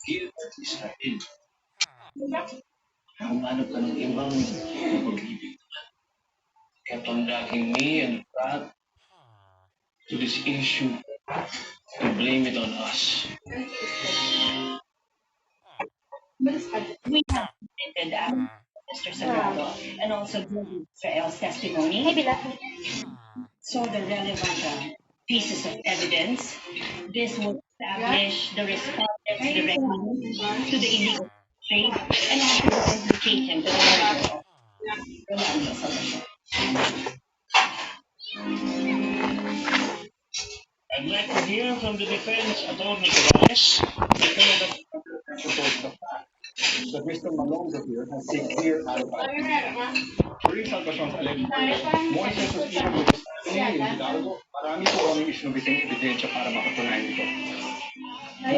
Here at Israel, humanap ka ng ibang pag-ibig. Kept on dragging me and Brad to this issue to blame it on us. We have submitted Mr. Sagrado and also Israel's testimony. So the relevant pieces of evidence. This will establish the respondents directly to the illegal trade and also the implication to the murder of Rolando Salazar. I'd like to hear from the defense attorney Corrales. Supports the fact that Mr. Malonzo here has a clear alibi. During Salvacion's alleged Moises was even with his family in Hidalgo. Marami po kami isinubitang ebidensya para mapatunayan ito. We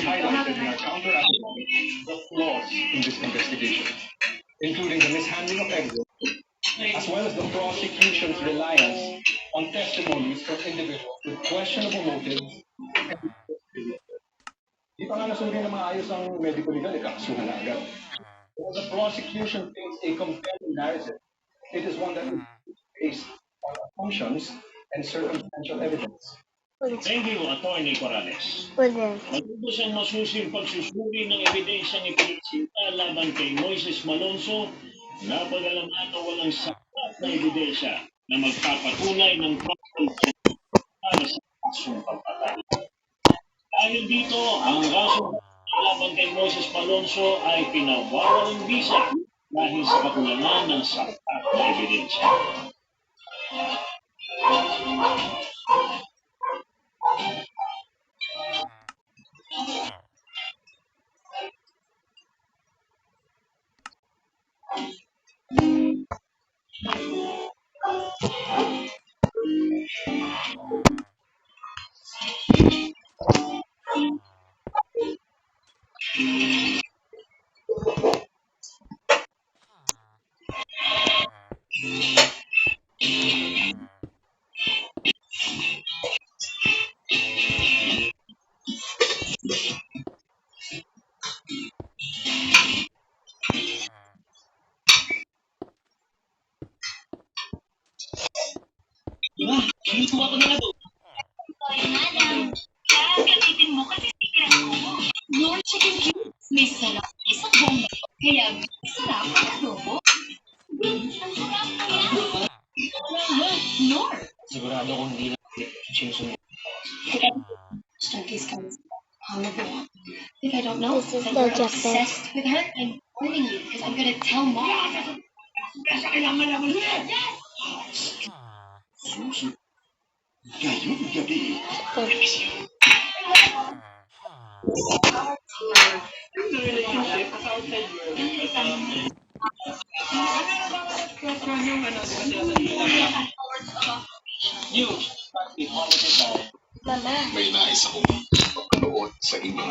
highlighted in our counter the flaws in this investigation, including the mishandling of evidence, as well as the prosecution's reliance on testimonies from individuals with questionable motives. Di pa nga nasundin na maayos ang medical legal, kakasuhan na agad. While the prosecution thinks a compelling narrative, it is one that is based on assumptions and circumstantial evidence. Thank you, Attorney Corrales. Matapos ang masusing pagsusuri ng ebidensyang ipinagsinta laban kay Moises Malonzo, napag-alaman na walang sapat na ebidensya na magpapatunay ng para sa kasong pagpatay. Dahil dito, ang kaso laban kay Moises Malonzo ay pinawawalang visa dahil sa kakulangan ng sapat na ebidensya. Diba? Kinuha ko na nga doon. Sorry, madam. Gagamitin mo kasi secret ko. Your chicken cubes may sarap sa bomba. Kaya sarap ang adobo. Ang sarap mo yan. Nor. Sigurado kung hindi na sinusunod. Junkies comes horrible. If I don't know, that you're obsessed with her, I'm warning you because I'm gonna tell mom. Kaya kailangan malaman mo yan! Yes! Susunod. Ngayong gabi. May nais akong ipapanood sa inyo.